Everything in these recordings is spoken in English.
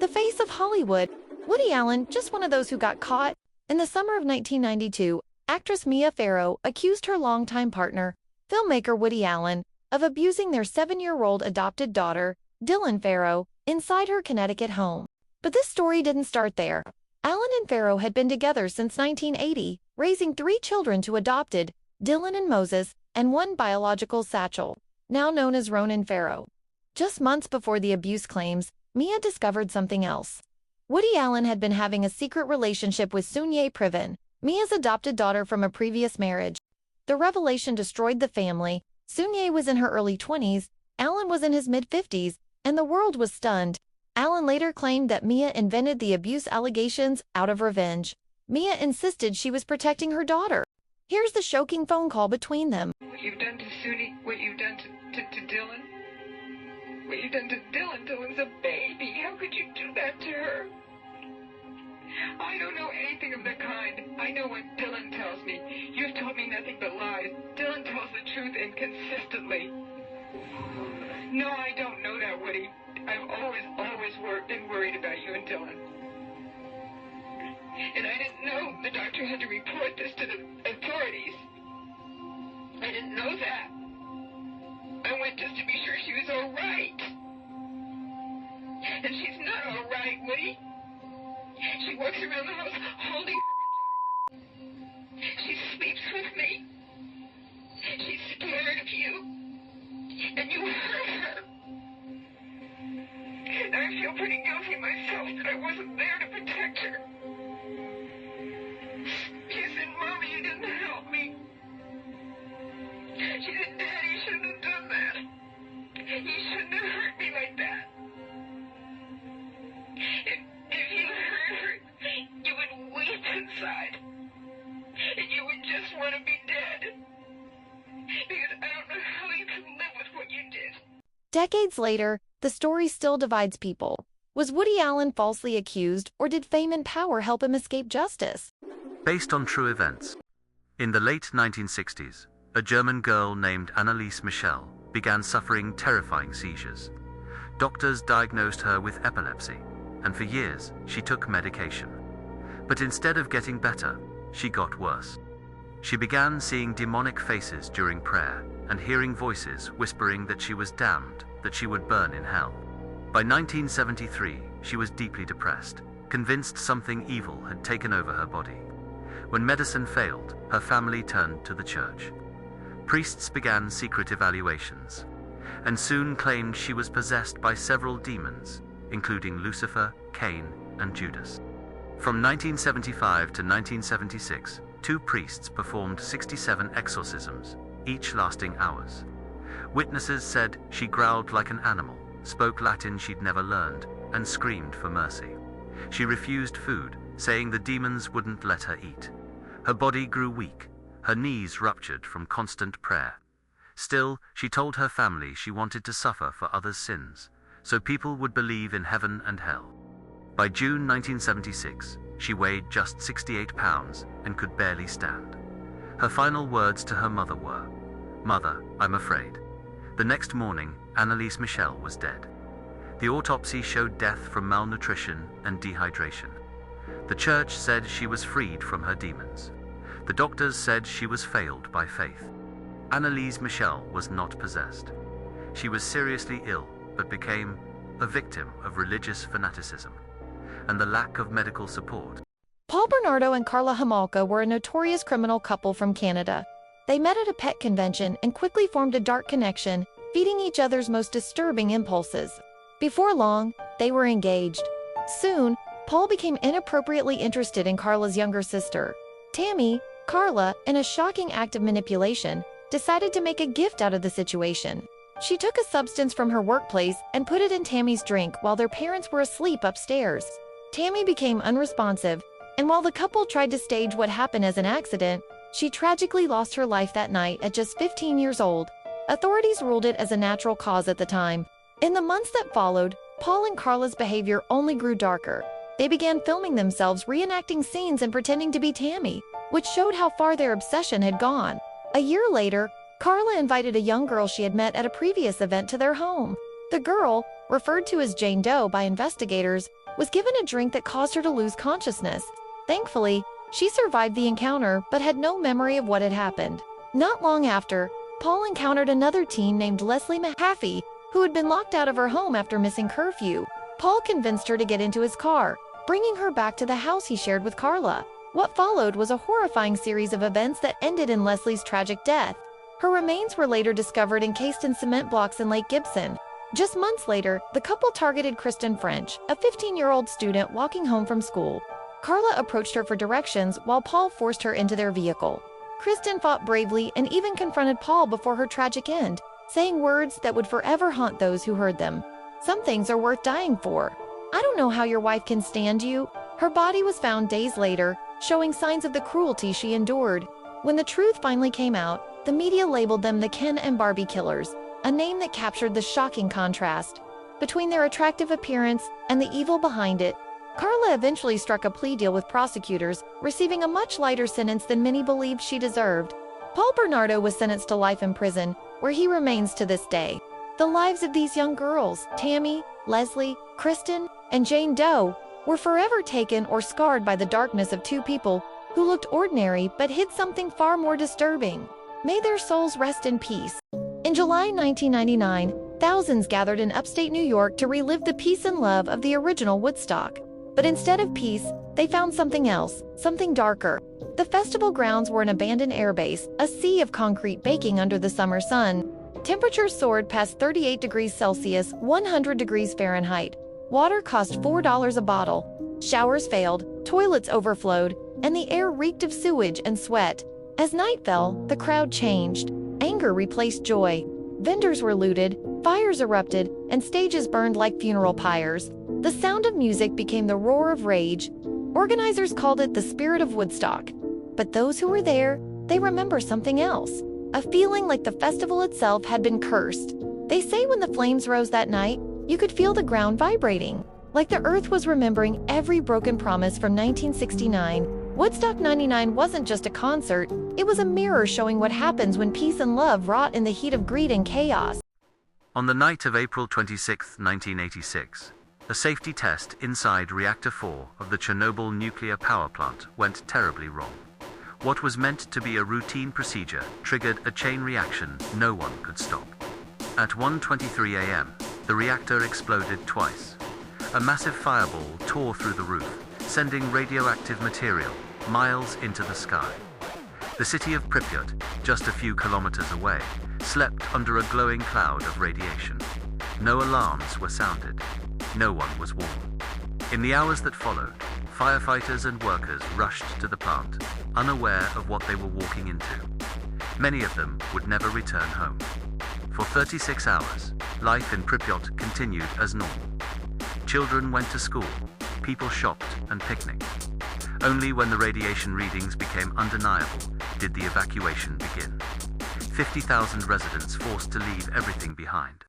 The face of Hollywood. Woody Allen, just one of those who got caught. In the summer of 1992, actress Mia Farrow accused her longtime partner, filmmaker Woody Allen, of abusing their 7-year-old adopted daughter, Dylan Farrow, inside her Connecticut home. But this story didn't start there. Allen and Farrow had been together since 1980, raising 3 children to adopted, Dylan and Moses, and 1 biological Satchel, now known as Ronan Farrow. Just months before the abuse claims, Mia discovered something else. Woody Allen had been having a secret relationship with Sunye Privan, Mia's adopted daughter from a previous marriage. The revelation destroyed the family. Sunye was in her early 20s, Allen was in his mid-50s, and the world was stunned. Allen later claimed that Mia invented the abuse allegations out of revenge. Mia insisted she was protecting her daughter. Here's the shocking phone call between them. What you've done to Suni, what you've done to Dylan, what you've done to Dylan. Dylan's a baby. How could you do that to her? I don't know anything of the kind. I know what Dylan tells me. You've told me nothing but lies. Dylan tells the truth inconsistently. No, I don't know that, Woody. I've always been worried about you and Dylan. And I didn't know the doctor had to report this to the authorities. I didn't know that. I went just to be sure she was all right. And she's not all right, Woody. She walks around the house holding her. She sleeps with me. She's scared of you. And you hurt her. And I feel pretty guilty myself that I wasn't there to protect her. She said, Mommy, you didn't help me. She said, Daddy, you shouldn't have done that. You shouldn't have hurt me like that. If you hurt her, you would weep inside. And you would just want to be dead. Because I don't know how you can live with what you did. Decades later, the story still divides people. Was Woody Allen falsely accused, or did fame and power help him escape justice? Based on true events. In the late 1960s, a German girl named Anneliese Michel began suffering terrifying seizures. Doctors diagnosed her with epilepsy, and for years she took medication. But instead of getting better, she got worse. She began seeing demonic faces during prayer and hearing voices whispering that she was damned, that she would burn in hell. By 1973, she was deeply depressed, convinced something evil had taken over her body. When medicine failed, her family turned to the church. Priests began secret evaluations, and soon claimed she was possessed by several demons, including Lucifer, Cain, and Judas. From 1975 to 1976, 2 priests performed 67 exorcisms, each lasting hours. Witnesses said she growled like an animal, spoke Latin she'd never learned, and screamed for mercy. She refused food, saying the demons wouldn't let her eat. Her body grew weak, her knees ruptured from constant prayer. Still, she told her family she wanted to suffer for others' sins, so people would believe in heaven and hell. By June 1976, she weighed just 68 pounds and could barely stand. Her final words to her mother were, "Mother, I'm afraid." The next morning, Anneliese Michel was dead. The autopsy showed death from malnutrition and dehydration. The church said she was freed from her demons. The doctors said she was failed by faith. Anneliese Michel was not possessed. She was seriously ill, but became a victim of religious fanaticism and the lack of medical support. Paul Bernardo and Carla Homolka were a notorious criminal couple from Canada. They met at a pet convention and quickly formed a dark connection, feeding each other's most disturbing impulses. Before long, they were engaged. Soon, Paul became inappropriately interested in Carla's younger sister. Tammy, Carla, in a shocking act of manipulation, decided to make a gift out of the situation. She took a substance from her workplace and put it in Tammy's drink while their parents were asleep upstairs. Tammy became unresponsive, and while the couple tried to stage what happened as an accident, she tragically lost her life that night at just 15 years old. Authorities ruled it as a natural cause at the time. In the months that followed, Paul and Carla's behavior only grew darker. They began filming themselves reenacting scenes and pretending to be Tammy, which showed how far their obsession had gone. A year later, Carla invited a young girl she had met at a previous event to their home. The girl, referred to as Jane Doe by investigators, was given a drink that caused her to lose consciousness. Thankfully, she survived the encounter but had no memory of what had happened. Not long after, Paul encountered another teen named Leslie Mahaffey, who had been locked out of her home after missing curfew. Paul convinced her to get into his car, bringing her back to the house he shared with Carla. What followed was a horrifying series of events that ended in Leslie's tragic death. Her remains were later discovered encased in cement blocks in Lake Gibson. Just months later, the couple targeted Kristen French, a 15-year-old student walking home from school. Carla approached her for directions while Paul forced her into their vehicle. Kristen fought bravely and even confronted Paul before her tragic end, saying words that would forever haunt those who heard them. "Some things are worth dying for. I don't know how your wife can stand you." Her body was found days later, showing signs of the cruelty she endured. When the truth finally came out, the media labeled them the Ken and Barbie killers, a name that captured the shocking contrast between their attractive appearance and the evil behind it. Carla eventually struck a plea deal with prosecutors, receiving a much lighter sentence than many believed she deserved. Paul Bernardo was sentenced to life in prison, where he remains to this day. The lives of these young girls, Tammy, Leslie, Kristen, and Jane Doe, were forever taken or scarred by the darkness of two people who looked ordinary but hid something far more disturbing. May their souls rest in peace. In July 1999, thousands gathered in upstate New York to relive the peace and love of the original Woodstock. But instead of peace, they found something else, something darker. The festival grounds were an abandoned airbase, a sea of concrete baking under the summer sun. Temperatures soared past 38 degrees Celsius, 100 degrees Fahrenheit. Water cost $4 a bottle. Showers failed, toilets overflowed, and the air reeked of sewage and sweat. As night fell, the crowd changed. Anger replaced joy. Vendors were looted, fires erupted, and stages burned like funeral pyres. The sound of music became the roar of rage. Organizers called it the spirit of Woodstock. But those who were there, they remember something else. A feeling like the festival itself had been cursed. They say when the flames rose that night, you could feel the ground vibrating, like the earth was remembering every broken promise from 1969. Woodstock 99 wasn't just a concert, it was a mirror showing what happens when peace and love rot in the heat of greed and chaos. On the night of April 26, 1986, a safety test inside Reactor 4 of the Chernobyl nuclear power plant went terribly wrong. What was meant to be a routine procedure triggered a chain reaction no one could stop. At 1:23 a.m., the reactor exploded twice. A massive fireball tore through the roof, sending radioactive material miles into the sky. The city of Pripyat, just a few kilometers away, slept under a glowing cloud of radiation. No alarms were sounded. No one was warned. In the hours that followed, firefighters and workers rushed to the plant, unaware of what they were walking into. Many of them would never return home. For 36 hours, life in Pripyat continued as normal. Children went to school, people shopped and picnicked. Only when the radiation readings became undeniable did the evacuation begin. 50,000 residents forced to leave everything behind.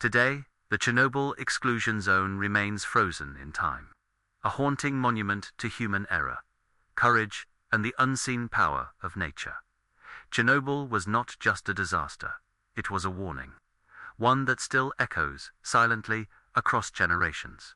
Today, the Chernobyl exclusion zone remains frozen in time, a haunting monument to human error, courage, and the unseen power of nature. Chernobyl was not just a disaster, it was a warning, one that still echoes silently across generations.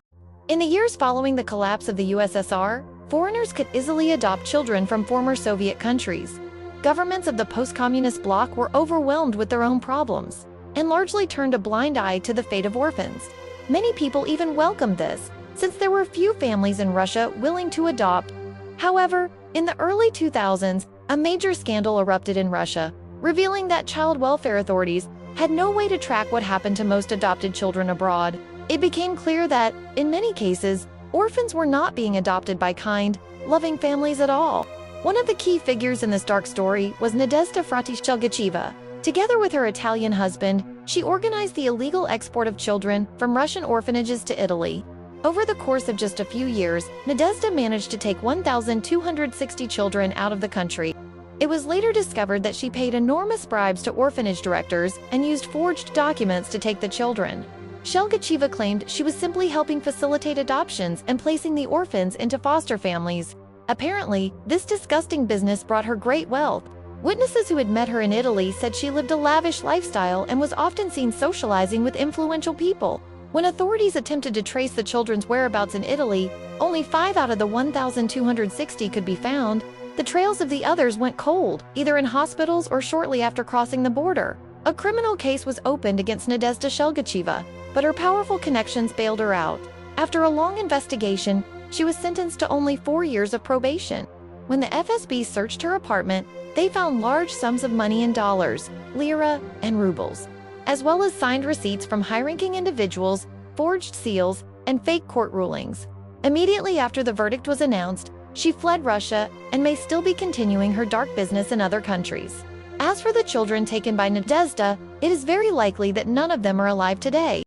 In the years following the collapse of the USSR, foreigners could easily adopt children from former Soviet countries. Governments of the post-communist bloc were overwhelmed with their own problems and largely turned a blind eye to the fate of orphans. Many people even welcomed this, since there were few families in Russia willing to adopt. However, in the early 2000s, a major scandal erupted in Russia, revealing that child welfare authorities had no way to track what happened to most adopted children abroad. It became clear that, in many cases, orphans were not being adopted by kind, loving families at all. One of the key figures in this dark story was Nadezhda Fraticelgachieva. Together with her Italian husband, she organized the illegal export of children from Russian orphanages to Italy. Over the course of just a few years, Nadezhda managed to take 1,260 children out of the country. It was later discovered that she paid enormous bribes to orphanage directors and used forged documents to take the children. Shelgachieva claimed she was simply helping facilitate adoptions and placing the orphans into foster families. Apparently, this disgusting business brought her great wealth. Witnesses who had met her in Italy said she lived a lavish lifestyle and was often seen socializing with influential people. When authorities attempted to trace the children's whereabouts in Italy, only 5 out of the 1,260 could be found. The trails of the others went cold, either in hospitals or shortly after crossing the border. A criminal case was opened against Nadezhda Shelgacheva, but her powerful connections bailed her out. After a long investigation, she was sentenced to only 4 years of probation. When the FSB searched her apartment, they found large sums of money in dollars, lira, and rubles, as well as signed receipts from high-ranking individuals, forged seals, and fake court rulings. Immediately after the verdict was announced, she fled Russia and may still be continuing her dark business in other countries. As for the children taken by Nadezhda, it is very likely that none of them are alive today.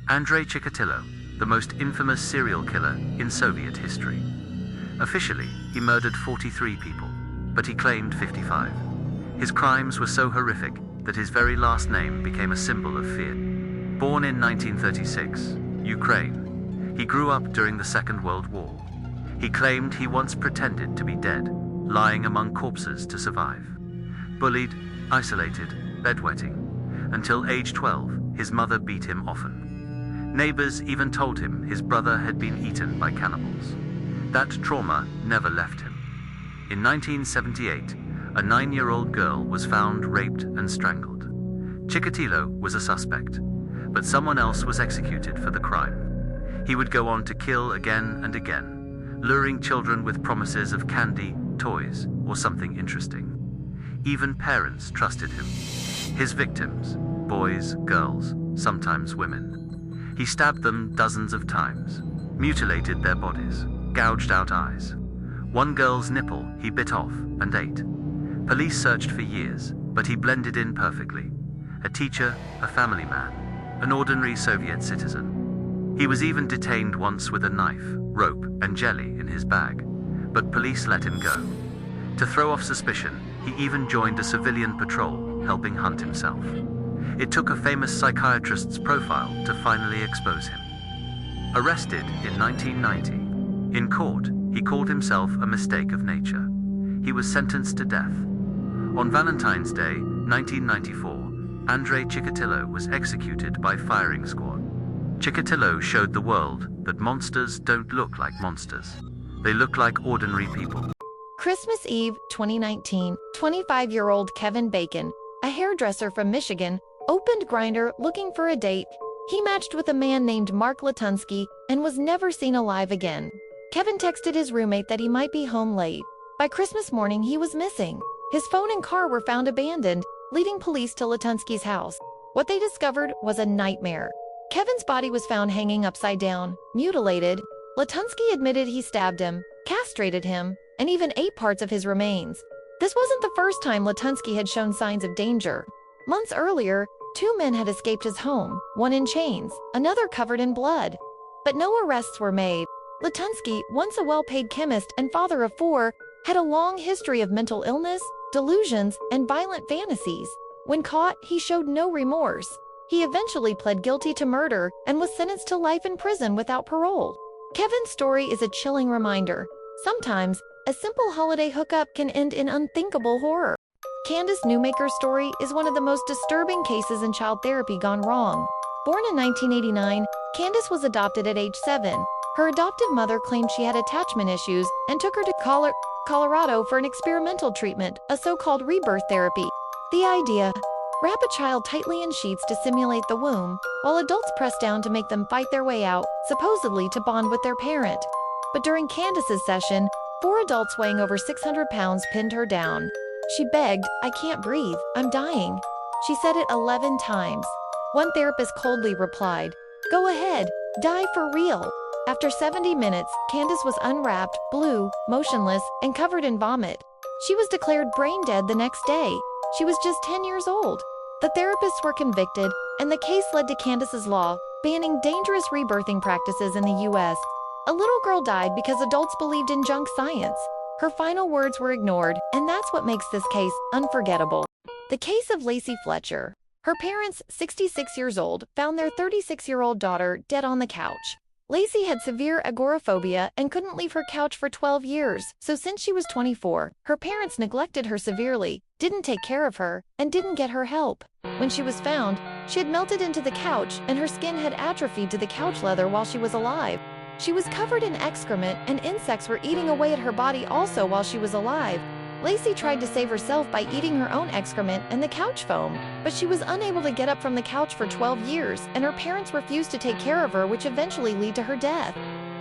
Andrei Chikatilo, the most infamous serial killer in Soviet history. Officially, he murdered 43 people, but he claimed 55. His crimes were so horrific that his very last name became a symbol of fear. Born in 1936, Ukraine, he grew up during the Second World War. He claimed he once pretended to be dead, lying among corpses to survive. Bullied, isolated, bedwetting. Until age 12, his mother beat him often. Neighbors even told him his brother had been eaten by cannibals. That trauma never left him. In 1978, a 9-year-old girl was found raped and strangled. Chikatilo was a suspect, but someone else was executed for the crime. He would go on to kill again and again, luring children with promises of candy, toys, or something interesting. Even parents trusted him. His victims, boys, girls, sometimes women. He stabbed them dozens of times, mutilated their bodies, gouged out eyes. One girl's nipple he bit off and ate. Police searched for years, but he blended in perfectly. A teacher, a family man, an ordinary Soviet citizen. He was even detained once with a knife, rope, and jelly in his bag, but police let him go. To throw off suspicion, he even joined a civilian patrol, helping hunt himself. It took a famous psychiatrist's profile to finally expose him. Arrested in 1990, in court, he called himself a mistake of nature. He was sentenced to death. On Valentine's Day, 1994, Andrei Chikatilo was executed by firing squad. Chikatilo showed the world that monsters don't look like monsters. They look like ordinary people. Christmas Eve, 2019, 25-year-old Kevin Bacon, a hairdresser from Michigan, opened Grindr looking for a date. He matched with a man named Mark Latunsky and was never seen alive again. Kevin texted his roommate that he might be home late. By Christmas morning, he was missing. His phone and car were found abandoned, leading police to Latunsky's house. What they discovered was a nightmare. Kevin's body was found hanging upside down, mutilated. Latunsky admitted he stabbed him, castrated him, and even ate parts of his remains. This wasn't the first time Latunsky had shown signs of danger. Months earlier, 2 men had escaped his home, one in chains, another covered in blood. But no arrests were made. Latunsky, once a well-paid chemist and father of 4, had a long history of mental illness, delusions, and violent fantasies. When caught, he showed no remorse. He eventually pled guilty to murder and was sentenced to life in prison without parole. Kevin's story is a chilling reminder. Sometimes, a simple holiday hookup can end in unthinkable horror. Candace Newmaker's story is one of the most disturbing cases in child therapy gone wrong. Born in 1989, Candace was adopted at age 7. Her adoptive mother claimed she had attachment issues and took her to Colorado for an experimental treatment, a so-called rebirth therapy. The idea: wrap a child tightly in sheets to simulate the womb, while adults press down to make them fight their way out, supposedly to bond with their parent. But during Candace's session, 4 adults weighing over 600 pounds pinned her down. She begged, "I can't breathe, I'm dying." She said it 11 times. One therapist coldly replied, "Go ahead, die for real." After 70 minutes, Candace was unwrapped, blue, motionless, and covered in vomit. She was declared brain dead the next day. She was just 10 years old. The therapists were convicted, and the case led to Candace's law, banning dangerous rebirthing practices in the U.S. A little girl died because adults believed in junk science. Her final words were ignored, and that's what makes this case unforgettable. The case of Lacey Fletcher. Her parents, 66 years old, found their 36-year-old daughter dead on the couch. Lacey had severe agoraphobia and couldn't leave her couch for 12 years, so since she was 24, her parents neglected her severely, didn't take care of her, and didn't get her help. When she was found, she had melted into the couch and her skin had atrophied to the couch leather while she was alive. She was covered in excrement and insects were eating away at her body also while she was alive. Lacey tried to save herself by eating her own excrement and the couch foam, but she was unable to get up from the couch for 12 years, and her parents refused to take care of her, which eventually led to her death.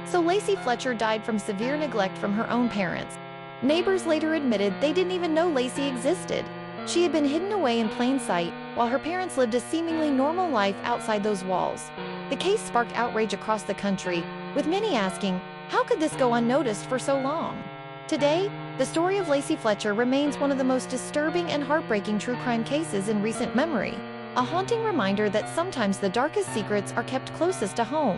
So Lacey Fletcher died from severe neglect from her own parents. Neighbors later admitted they didn't even know Lacey existed. She had been hidden away in plain sight, while her parents lived a seemingly normal life outside those walls. The case sparked outrage across the country, with many asking, how could this go unnoticed for so long? Today, the story of Lacey Fletcher remains one of the most disturbing and heartbreaking true crime cases in recent memory, a haunting reminder that sometimes the darkest secrets are kept closest to home.